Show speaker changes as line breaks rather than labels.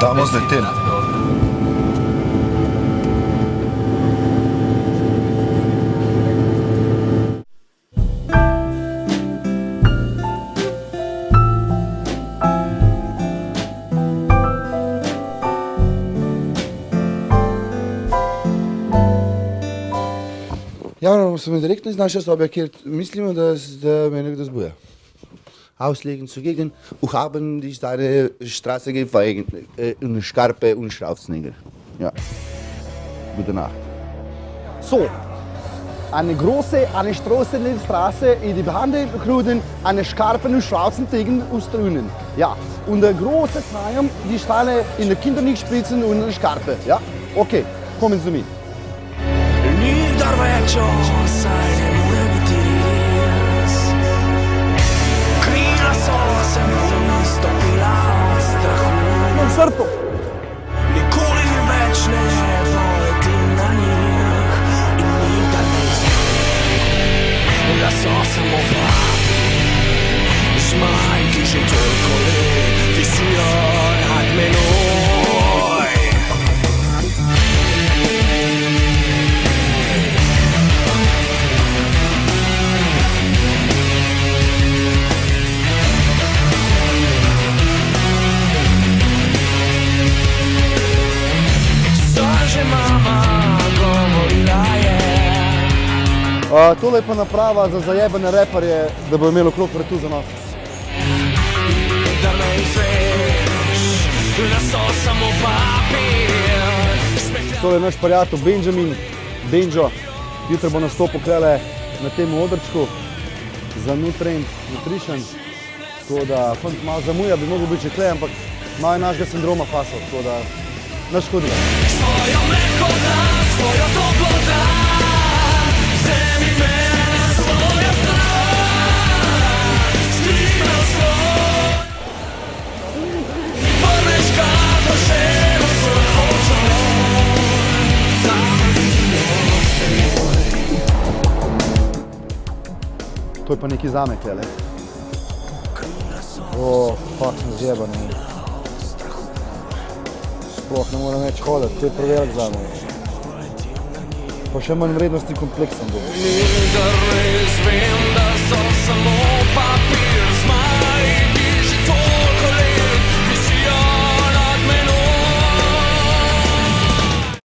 Bomo zleteli.
Ja, smo direktno iz naše sobe, kjer mislimo, da me nekdo zbuja. Auslegen zugegen, haben die deine Straße gefeigen, eine Skarpe und Schraubzwinge. Ja. Gute Nacht.
So, eine große, eine Straße in die Behandlung, eine Skarpe und Schraubzwinge aus drinnen. Ja, und ein großes Heim, die Steine in der Kinder nicht spritzen und eine Skarpe. Ja, okay, kommen Sie mit. Srto.
Nikoli več ne poletim na njih in nikdar ne izvem, da so samo vabi. Zmaj, ki že toliko let visijo nad menoj.
Tole je pa naprava za zajebane reperje, da bo imelo okrog vratu za nos.
Da me izveš, da so samo papir.
Tole je naš prijatelj Benjamin, Benjo. Jutro bo nastopil klele na tem odrčku za Nutrition. Tako da fant malo zamuja, bi mogel biti že klej, ampak malo je našega sindroma fasal, tako da naš škodi.
Svojo mehko dan, svojo toplo dan. Vzemi me na svojo stran, skrivaj svoj. Vrneš kato še v svoj očaj.
To je pa neki zame, klele. Fuck, sem zjeban. Sploh ne moram več hoditi, to je prevelik zame. Pa še manj vrednosti kompleksen bo.
Nikdar ne izvem, da so samo papir.